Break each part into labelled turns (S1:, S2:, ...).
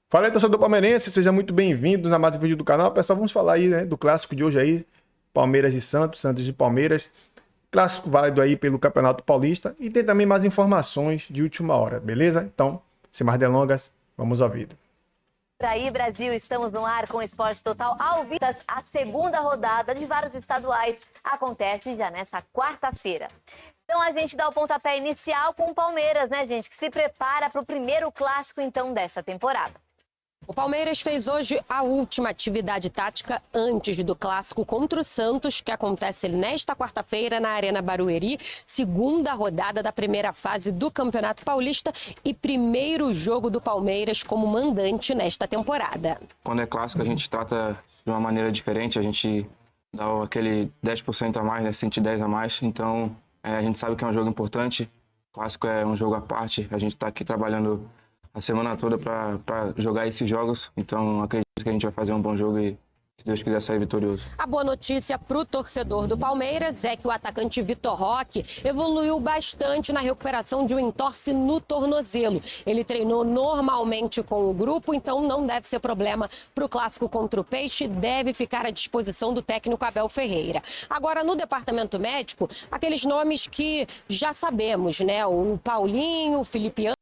S1: Fala aí, torcedor palmeirense, seja muito bem-vindo a mais um vídeo do canal. Pessoal, vamos falar aí, né, do clássico de hoje aí, Palmeiras e Santos, Santos e Palmeiras. Clássico válido aí pelo Campeonato Paulista e tem também mais informações de última hora, beleza? Então, sem mais delongas, vamos ao vídeo.
S2: Aí, Brasil, estamos no ar com o Esporte Total ao vivo. A segunda rodada de vários estaduais acontece já nessa quarta-feira. Então a gente dá o pontapé inicial com o Palmeiras, né, gente, que se prepara para o primeiro clássico, então, dessa temporada.
S3: O Palmeiras fez hoje a última atividade tática antes do clássico contra o Santos, que acontece nesta quarta-feira na Arena Barueri, segunda rodada da primeira fase do Campeonato Paulista e primeiro jogo do Palmeiras como mandante nesta temporada.
S4: Quando é clássico, a gente trata de uma maneira diferente, a gente dá aquele 10% a mais, né, 110 a mais, então a gente sabe que é um jogo importante, o clássico é um jogo à parte, a gente está aqui trabalhando a semana toda para jogar esses jogos, então acredito que a gente vai fazer um bom jogo e, se Deus quiser, sair vitorioso.
S3: A boa notícia para o torcedor do Palmeiras é que o atacante Vitor Roque evoluiu bastante na recuperação de um entorse no tornozelo. Ele treinou normalmente com o grupo, então não deve ser problema para o clássico contra o Peixe, deve ficar à disposição do técnico Abel Ferreira. Agora, no departamento médico, aqueles nomes que já sabemos, né? O Paulinho, o Felipe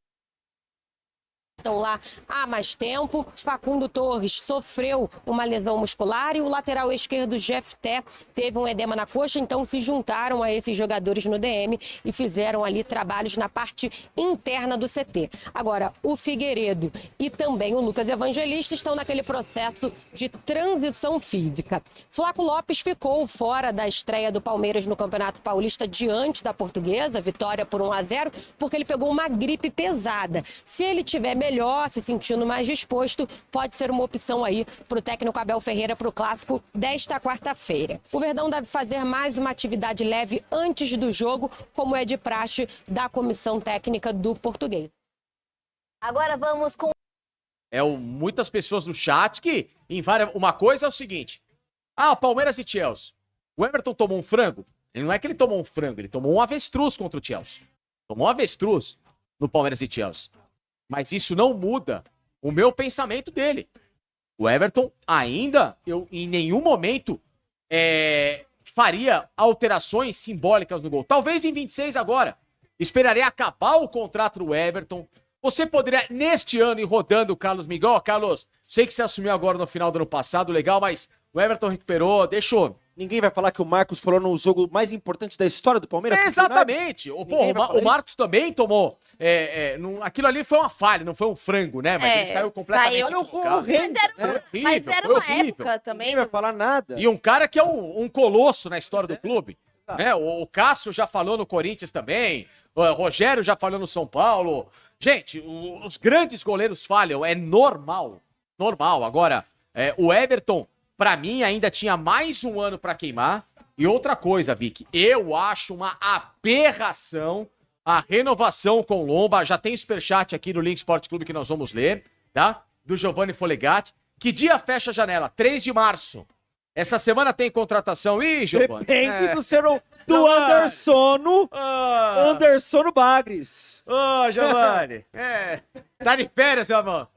S3: estão lá há mais tempo. Facundo Torres sofreu uma lesão muscular e o lateral esquerdo Jefté teve um edema na coxa, então se juntaram a esses jogadores no DM e fizeram ali trabalhos na parte interna do CT. Agora, o Figueiredo e também o Lucas Evangelista estão naquele processo de transição física. Flaco Lopes ficou fora da estreia do Palmeiras no Campeonato Paulista diante da Portuguesa, vitória por 1-0, porque ele pegou uma gripe pesada. Se ele tiver melhor, se sentindo mais disposto, pode ser uma opção aí para o técnico Abel Ferreira para o clássico desta quarta-feira. O Verdão deve fazer mais uma atividade leve antes do jogo, como é de praxe da comissão técnica do Português.
S2: Agora vamos com...
S5: Muitas pessoas no chat que invariam. Uma coisa é o seguinte: Palmeiras e Chelsea. O Everton tomou um frango? Não é que ele tomou um frango, ele tomou um avestruz contra o Chelsea. Tomou um avestruz no Palmeiras e Chelsea. Mas isso não muda o meu pensamento dele. O Everton ainda, em nenhum momento, faria alterações simbólicas no gol. Talvez em 26 agora. Esperaria acabar o contrato do Everton. Você poderia, neste ano, ir rodando o Carlos Miguel. Carlos, sei que você assumiu agora no final do ano passado, legal, mas o Everton recuperou, deixou.
S6: Ninguém vai falar que o Marcos falou no jogo mais importante da história do Palmeiras?
S5: Exatamente. O Marcos também tomou. Aquilo ali foi uma falha, não foi um frango, né? Mas ele saiu completamente.
S2: Mas era uma época também.
S6: Ninguém vai falar nada.
S5: E um cara que é um colosso na história do clube. Né? O Cássio já falou no Corinthians também. O Rogério já falou no São Paulo. Gente, os grandes goleiros falham. É normal. Normal. Agora, o Everton, pra mim, ainda tinha mais um ano pra queimar. E outra coisa, Vicky, eu acho uma aberração a renovação com o Lomba. Já tem superchat aqui no Link Sport Clube que nós vamos ler, tá? Do Giovanni Folegatti. Que dia fecha a janela? 3 de março. Essa semana tem contratação. Ih, Giovanni.
S6: Depende do Andersono. Andersono Bagres.
S5: Giovanni. Tá de férias, meu irmão.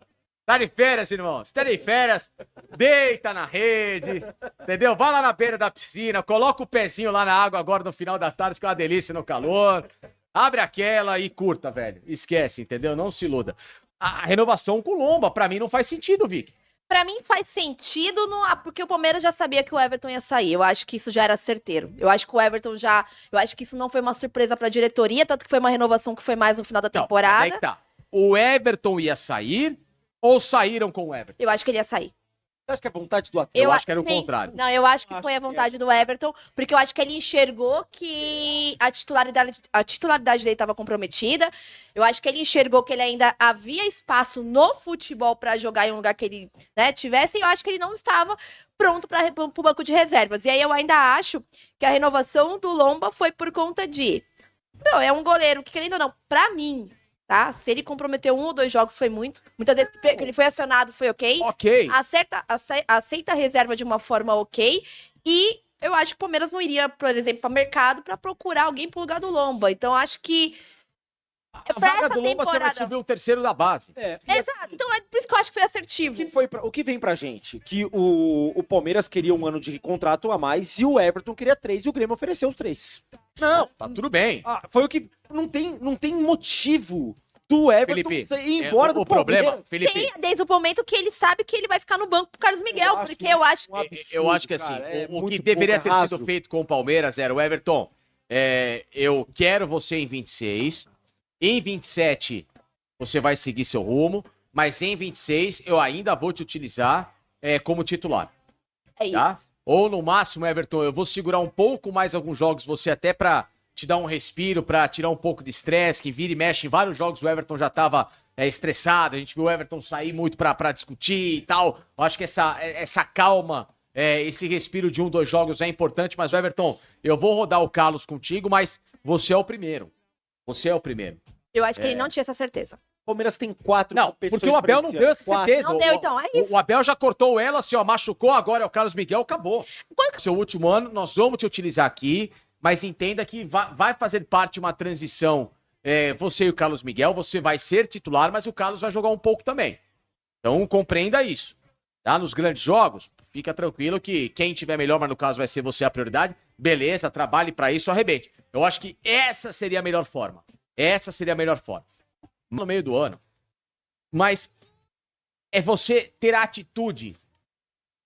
S5: Tá de férias, irmão. Você tá de férias, deita na rede, entendeu? Vai lá na beira da piscina, coloca o pezinho lá na água agora no final da tarde, que é uma delícia no calor. Abre aquela e curta, velho. Esquece, entendeu? Não se iluda. A renovação com o Lomba, pra mim, não faz sentido, Vicky.
S7: Pra mim faz sentido, porque o Palmeiras já sabia que o Everton ia sair. Eu acho que isso já era certeiro. Eu acho que o Everton já... Eu acho que isso não foi uma surpresa pra diretoria, tanto que foi uma renovação que foi mais no final da temporada.
S5: Mas aí que tá. O Everton ia sair ou saíram com o Everton?
S7: Eu acho que ele ia sair.
S6: Você acha que é vontade do atleta?
S5: Eu acho que era o contrário.
S7: Não, eu acho que foi a vontade do Everton, porque eu acho que ele enxergou que a titularidade dele estava comprometida. Eu acho que ele enxergou que ele ainda havia espaço no futebol para jogar em um lugar que ele, né, tivesse, e eu acho que ele não estava pronto para o banco de reservas. E aí eu ainda acho que a renovação do Lomba foi por conta de... Não, é um goleiro que, querendo ou não, para mim... Tá? Se ele comprometeu 1 ou 2 jogos, foi muito. Muitas vezes que ele foi acionado, foi ok.
S5: Ok.
S7: Aceita a reserva de uma forma ok. E eu acho que o Palmeiras não iria, por exemplo, para mercado para procurar alguém pro lugar do Lomba. Então, acho que
S5: A
S7: Pra
S5: vaga
S7: essa
S5: do Lomba você vai
S7: temporada.
S5: subir um terceiro da base.
S7: Exato, então é por isso que eu acho que foi assertivo.
S6: O que vem pra gente? Que o Palmeiras queria um ano de contrato a mais e o Everton queria 3 e o Grêmio ofereceu os 3.
S5: Não, tá tudo bem.
S6: Foi o que. Não tem motivo do Everton
S5: Felipe,
S6: ir embora do
S5: o problema,
S6: Palmeiras.
S5: Felipe,
S7: Tem desde o momento que ele sabe que ele vai ficar no banco pro Carlos Miguel,
S6: Eu acho
S7: porque eu acho
S6: um absurdo,
S5: eu acho que assim,
S6: cara, é
S5: o
S6: muito
S5: que deveria
S6: pouco
S5: ter
S6: raso.
S5: sido feito com o Palmeiras era o Everton, eu quero você em 26, em 27 você vai seguir seu rumo, mas em 26 eu ainda vou te utilizar como titular,
S7: é isso.
S5: tá? Ou no máximo, Everton, eu vou segurar um pouco mais alguns jogos, você até pra te dar um respiro, pra tirar um pouco de estresse, que vira e mexe. Em vários jogos o Everton já tava estressado, a gente viu o Everton sair muito pra discutir e tal. Eu acho que essa calma, esse respiro de 2 jogos é importante, mas o Everton, eu vou rodar o Carlos contigo, mas você é o primeiro. Você é o primeiro.
S7: Eu acho que ele não tinha essa certeza.
S6: O Palmeiras tem 4
S5: Não, porque o Abel não deu essa certeza.
S7: Não deu, então, é isso.
S5: O Abel já cortou ela, assim, ó, machucou, agora é o Carlos Miguel, acabou. Seu último ano, nós vamos te utilizar aqui, mas entenda que vai fazer parte de uma transição. Você e o Carlos Miguel, você vai ser titular, mas o Carlos vai jogar um pouco também. Então, compreenda isso. Tá? Nos grandes jogos, fica tranquilo que quem tiver melhor, mas no caso vai ser você a prioridade, beleza, trabalhe pra isso, arrebente. Eu acho que essa seria a melhor forma. Essa seria a melhor forma. No meio do ano. Mas é você ter a atitude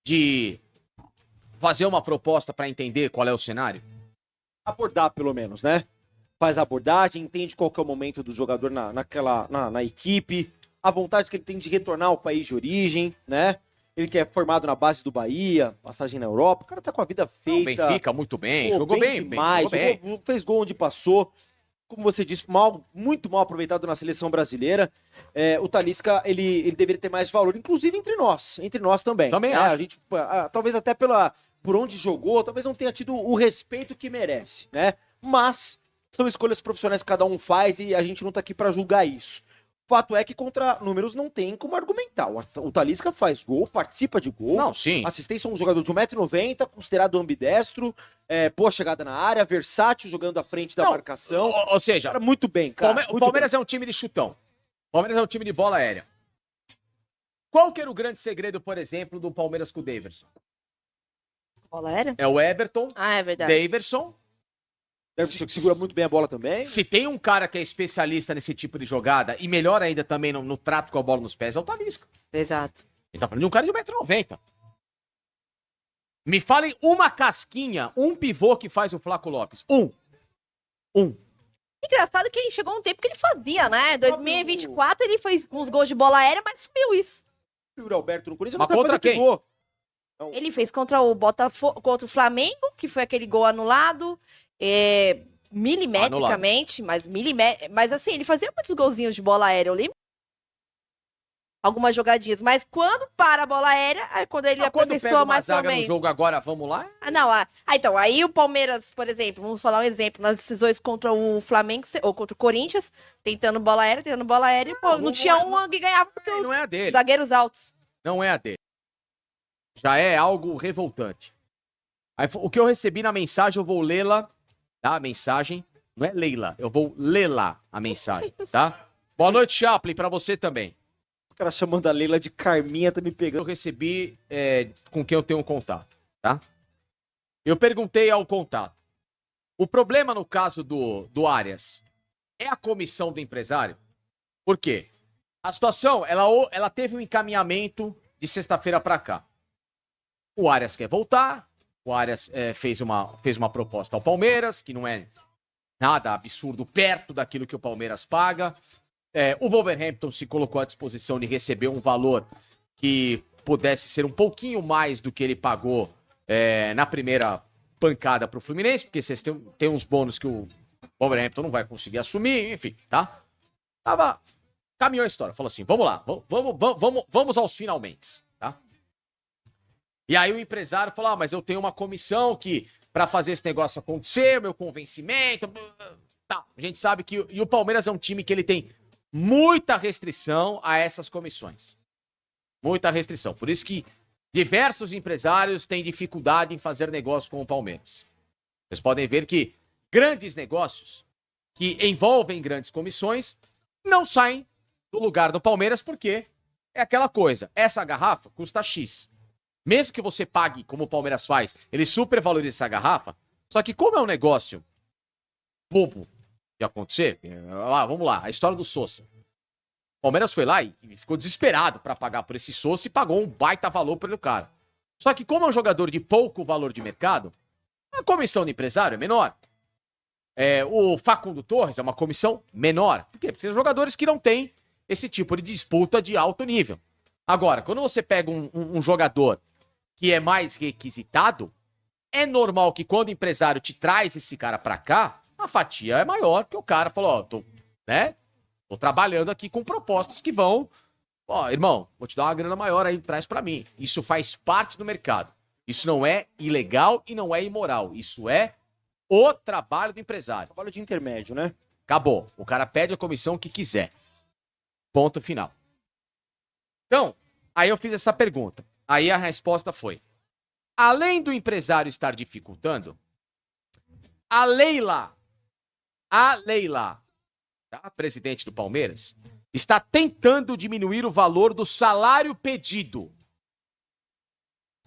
S5: de fazer uma proposta pra entender qual é o cenário.
S6: Abordar, pelo menos, né? Faz a abordagem, entende qual que é o momento do jogador na equipe, a vontade que ele tem de retornar ao país de origem, né? Ele que é formado na base do Bahia, passagem na Europa, o cara tá com a vida feita.
S5: Benfica, muito bem,
S6: Pô,
S5: jogou bem
S6: demais,
S5: jogou bem.
S6: fez gol onde passou. Como você disse, muito mal aproveitado na seleção brasileira. O Talisca, ele deveria ter mais valor, inclusive entre nós também.
S5: Também
S6: né?
S5: acho.
S6: A gente, talvez até por onde jogou, talvez não tenha tido o respeito que merece, né? Mas são escolhas profissionais que cada um faz e a gente não tá aqui pra julgar isso. O fato é que contra números não tem como argumentar. O Talisca faz gol, participa de gol.
S5: Não, sim.
S6: Assistência a um jogador de 1,90 m, considerado ambidestro, boa chegada na área, versátil, jogando à frente da
S5: Não,
S6: marcação.
S5: Ou seja,
S6: Cara, muito bem, cara.
S5: o Palmeiras é um time de chutão. O Palmeiras é um time de bola aérea. Qual que era o grande segredo, por exemplo, do Palmeiras com o Daverson?
S7: Bola era?
S5: É o Everton,
S7: Ah, é verdade.
S5: Daverson.
S6: Daverson que segura muito bem a bola também.
S5: Se tem um cara que é especialista nesse tipo de jogada, e melhor ainda também no trato com a bola nos pés, é o Talisca.
S7: Exato.
S5: Ele tá falando de um cara de 1,90 m. Me falem uma casquinha, um pivô que faz o Flaco Lopes. Um.
S7: Engraçado que chegou um tempo que ele fazia, né? 2024 ele fez uns gols de bola aérea, mas sumiu isso.
S6: O Yuri Alberto no Corinthians
S5: Mas
S6: não sabe
S5: contra
S6: fazer
S5: quem?
S6: pivô.
S7: Ele fez contra o Botafogo, contra o Flamengo, que foi aquele gol anulado. Milimetricamente, mas assim, ele fazia muitos golzinhos de bola aérea, eu lembro. Algumas jogadinhas, mas quando para a bola aérea, aí quando ele
S5: Quando pega
S7: aperfeiçoa
S5: uma
S7: mais
S5: zaga no
S7: também.
S5: jogo agora, vamos lá?
S7: Então, aí o Palmeiras, por exemplo, vamos falar um exemplo, nas decisões contra o Flamengo, ou contra o Corinthians, tentando bola aérea, e pô, não tinha um que ganhava porque
S5: Não é a
S7: os
S5: dele.
S7: zagueiros altos.
S5: Não é a dele. Já é algo revoltante. Aí, o que eu recebi na mensagem, eu vou lê-la, tá? A mensagem, não é Leila, eu vou lê-la a mensagem, tá? Boa noite, Chaplin, pra você também.
S6: Os caras chamando a Leila de Carminha, tá me
S5: Eu
S6: pegando.
S5: recebi com quem eu tenho um contato, tá? Eu perguntei ao contato. O problema no caso do Arias é a comissão do empresário? Por quê? A situação, ela teve um encaminhamento de sexta-feira pra cá. O Arias quer voltar, o Arias fez uma proposta ao Palmeiras, que não é nada absurdo perto daquilo que o Palmeiras paga. O Wolverhampton se colocou à disposição de receber um valor que pudesse ser um pouquinho mais do que ele pagou na primeira pancada pro Fluminense, porque vocês têm uns bônus que o Wolverhampton não vai conseguir assumir, enfim, tá? Caminhou a história, falou assim, vamos lá, vamos aos finalmente, tá? E aí o empresário falou, mas eu tenho uma comissão que, pra fazer esse negócio acontecer, meu convencimento, tá, a gente sabe que o Palmeiras é um time que ele tem muita restrição a essas comissões. Muita restrição. Por isso que diversos empresários têm dificuldade em fazer negócio com o Palmeiras. Vocês podem ver que grandes negócios que envolvem grandes comissões não saem do lugar do Palmeiras, porque é aquela coisa, essa garrafa custa X. Mesmo que você pague, como o Palmeiras faz, ele supervaloriza essa garrafa, só que como é um negócio bobo de acontecer, vamos lá, a história do Sosa. O Palmeiras foi lá e ficou desesperado para pagar por esse Sosa e pagou um baita valor pelo cara. Só que como é um jogador de pouco valor de mercado, a comissão do empresário é menor. O Facundo Torres é uma comissão menor. Por quê? Porque são jogadores que não têm esse tipo de disputa de alto nível. Agora, quando você pega um jogador que é mais requisitado, é normal que quando o empresário te traz esse cara pra cá, a fatia é maior, porque o cara falou, tô trabalhando aqui com propostas que vão, irmão, vou te dar uma grana maior aí, traz pra mim. Isso faz parte do mercado. Isso não é ilegal e não é imoral. Isso é o trabalho do empresário.
S6: Trabalho de intermédio, né?
S5: Acabou. O cara pede a comissão que quiser. Ponto final. Então, aí eu fiz essa pergunta. Aí a resposta foi: além do empresário estar dificultando, a Leila, tá? Presidente do Palmeiras, está tentando diminuir o valor do salário pedido.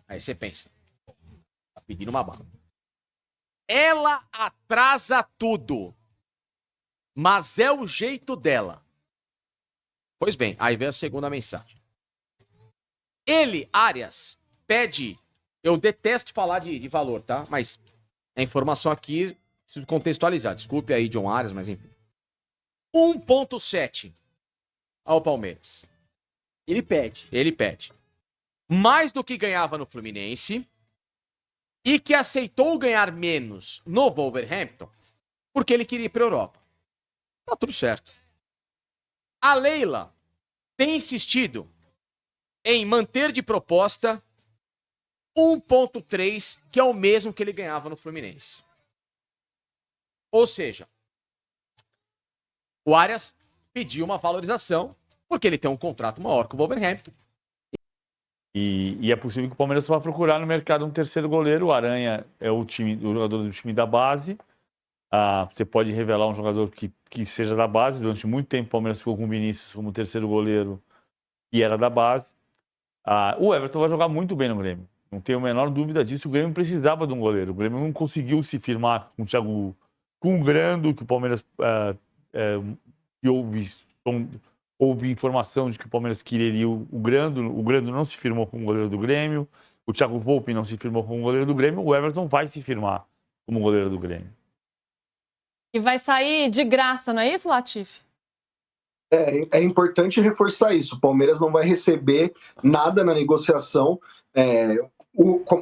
S5: Aí você pensa, tá pedindo uma bala. Ela atrasa tudo, mas é o jeito dela. Pois bem, aí vem a segunda mensagem. Ele, Arias, pede... Eu detesto falar de valor, tá? Mas a informação aqui, preciso contextualizar. Desculpe aí, John Arias, mas enfim. 1,7 ao Palmeiras.
S6: Ele pede.
S5: Ele pede. Mais do que ganhava no Fluminense e que aceitou ganhar menos no Wolverhampton porque ele queria ir para a Europa. Tá tudo certo. A Leila tem insistido em manter de proposta 1,3, que é o mesmo que ele ganhava no Fluminense. Ou seja, o Arias pediu uma valorização porque ele tem um contrato maior que o Wolverhampton.
S8: E é possível que o Palmeiras vá procurar no mercado um terceiro goleiro. O Aranha é o jogador do time da base. Você pode revelar um jogador que seja da base. Durante muito tempo o Palmeiras ficou com o Vinícius como terceiro goleiro e era da base. O Everton vai jogar muito bem no Grêmio. Não tenho a menor dúvida disso. O Grêmio precisava de um goleiro. O Grêmio não conseguiu se firmar com o Thiago, com o Grando, que o Palmeiras houve informação de que o Palmeiras queria o Grando. O Grando não se firmou como goleiro do Grêmio. O Thiago Volpi não se firmou como goleiro do Grêmio. O Everton vai se firmar como goleiro do Grêmio.
S9: E vai sair de graça, não é isso, Latif?
S10: É importante reforçar isso. O Palmeiras não vai receber nada na negociação.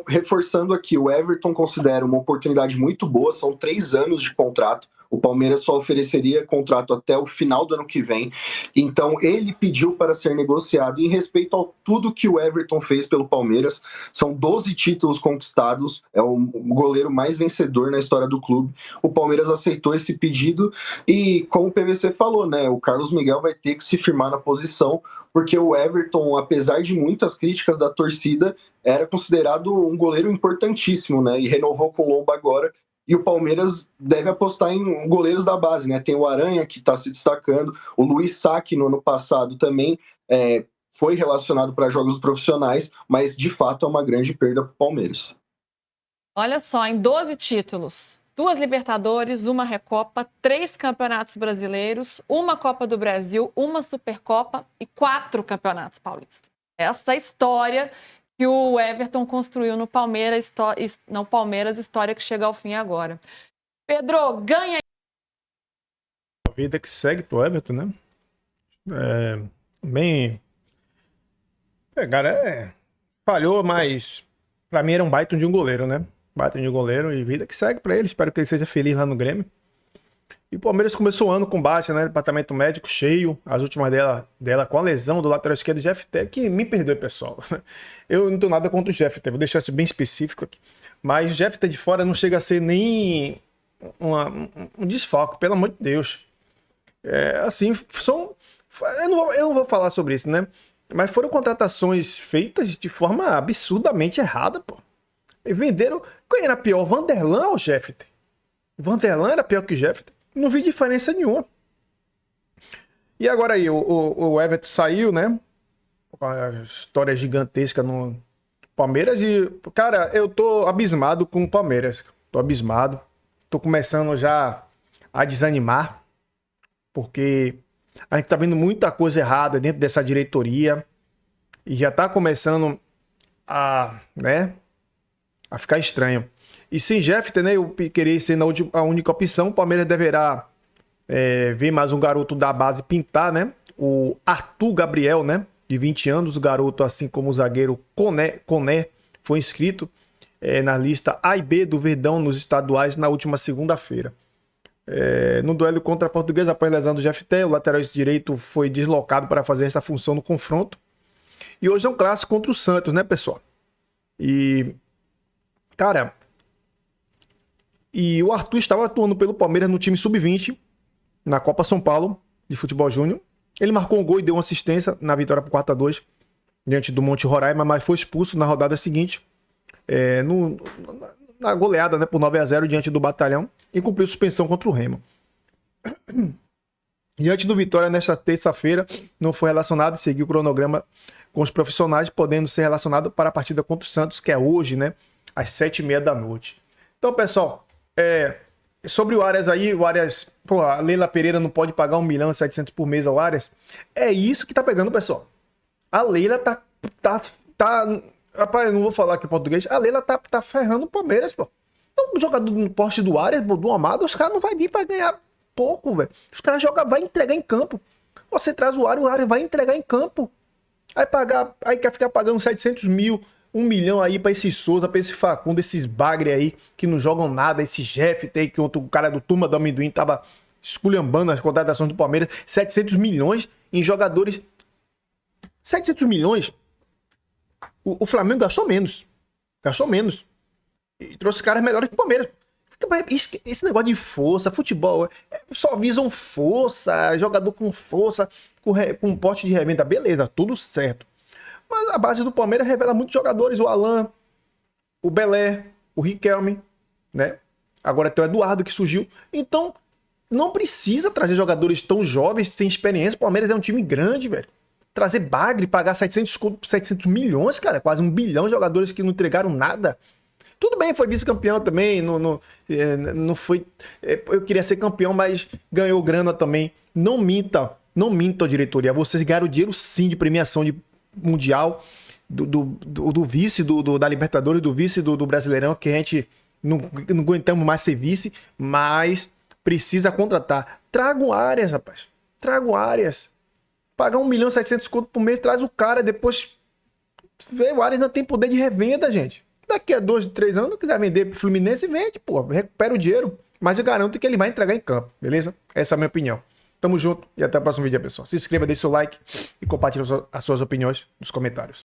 S10: Reforçando aqui, o Everton considera uma oportunidade muito boa, são 3 anos de contrato. O Palmeiras só ofereceria contrato até o final do ano que vem. Então, ele pediu para ser negociado em respeito a tudo que o Everton fez pelo Palmeiras. São 12 títulos conquistados, é o goleiro mais vencedor na história do clube. O Palmeiras aceitou esse pedido e, como o PVC falou, né, o Carlos Miguel vai ter que se firmar na posição, porque o Everton, apesar de muitas críticas da torcida, era considerado um goleiro importantíssimo, né, e renovou com o Lomba agora. E o Palmeiras deve apostar em goleiros da base, né? Tem o Aranha, que está se destacando. O Luiz Saque, no ano passado, também foi relacionado para jogos profissionais, mas, de fato, é uma grande perda para o Palmeiras.
S9: Olha só, em 12 títulos, 2 Libertadores, 1 Recopa, 3 Campeonatos Brasileiros, 1 Copa do Brasil, 1 Supercopa e 4 Campeonatos Paulistas. Essa história que o Everton construiu no Palmeiras, história que chega ao fim agora. Pedro, ganha.
S1: A vida que segue pro Everton, né? Cara, falhou, mas pra mim era um baita de um goleiro, né? Baita de um goleiro e vida que segue pra ele. Espero que ele seja feliz lá no Grêmio. E o Palmeiras começou o ano com baixa, né? Departamento médico cheio. As últimas dela com a lesão do lateral esquerdo, Jeff Teve, que me perdoe, pessoal. Eu não tenho nada contra o Jeff Teve, vou deixar isso bem específico aqui. Mas o Jeff Teve de fora não chega a ser nem um desfalque, pelo amor de Deus. Eu não vou falar sobre isso, né? Mas foram contratações feitas de forma absurdamente errada, pô. E venderam... Quem era pior, Vanderlan ou Jeff Teve? Vanderlan era pior que o Jeff Teve? Não vi diferença nenhuma. E agora aí, o Everton saiu, né? Com a história gigantesca no Palmeiras. E, cara, eu tô abismado com o Palmeiras. Tô abismado. Tô começando já a desanimar. Porque a gente tá vendo muita coisa errada dentro dessa diretoria. E já tá começando a ficar estranho. E sem Jefferson, né, eu querer ser a única opção, o Palmeiras deverá ver mais um garoto da base pintar, né? O Arthur Gabriel, né? De 20 anos, o garoto, assim como o zagueiro Coné foi inscrito na lista A e B do Verdão nos estaduais na última segunda-feira. No duelo contra a Portuguesa, após a lesão do Jefferson, o lateral direito foi deslocado para fazer essa função no confronto. E hoje é um clássico contra o Santos, né, pessoal? E, cara, o Arthur estava atuando pelo Palmeiras no time sub-20, na Copa São Paulo, de futebol júnior. Ele marcou um gol e deu uma assistência na vitória por 4-2, diante do Monte Roraima, mas foi expulso na rodada seguinte, na goleada, né, por 9-0 diante do Batalhão, e cumpriu suspensão contra o Remo. Diante do Vitória, nesta terça-feira, não foi relacionado e seguiu o cronograma com os profissionais, podendo ser relacionado para a partida contra o Santos, que é hoje, né, às 7h30 da noite. Então, pessoal, sobre o Arias aí, a Leila Pereira não pode pagar 1.700.000 por mês ao Arias. É isso que tá pegando, pessoal. A Leila tá rapaz, eu não vou falar aqui em português. A Leila tá ferrando o Palmeiras, pô. Então, o jogador do poste do Arias, do Amado, os caras não vai vir pra ganhar pouco, velho. Os caras vai entregar em campo. Você traz o Arias vai entregar em campo. Aí quer ficar pagando 700.000, 1 milhão aí pra esse Souza, pra esse Facundo, esses bagre aí que não jogam nada, esse Jeff aí que o cara do Turma do Amendoim tava esculhambando as contratações do Palmeiras, 700 milhões em jogadores. 700 milhões, o Flamengo gastou menos. E trouxe caras melhores que o Palmeiras. Esse negócio de força, futebol, só visam força, jogador com força, com porte de revenda, beleza, tudo certo. Mas a base do Palmeiras revela muitos jogadores, o Alan, o Belé, o Riquelme, né? Agora tem o Eduardo que surgiu. Então, não precisa trazer jogadores tão jovens, sem experiência. O Palmeiras é um time grande, velho. Trazer bagre, pagar 700 milhões, cara, quase 1 bilhão de jogadores que não entregaram nada. Tudo bem, foi vice-campeão também, não foi... Eu queria ser campeão, mas ganhou grana também. Não minta a diretoria. Vocês ganharam dinheiro sim de premiação de mundial, do vice da Libertadores, do vice do Brasileirão, que a gente não aguentamos mais ser vice, mas precisa contratar. Traga um Arias, rapaz. Traga um Arias. Pagar 1.700.000 por mês, traz o cara, depois vê, o Arias não tem poder de revenda, gente. Daqui a 2, 3 anos, quiser vender pro Fluminense, vende, pô, recupera o dinheiro. Mas eu garanto que ele vai entregar em campo, beleza? Essa é a minha opinião. Tamo junto e até o próximo vídeo, pessoal. Se inscreva, deixe seu like e compartilhe as suas opiniões nos comentários.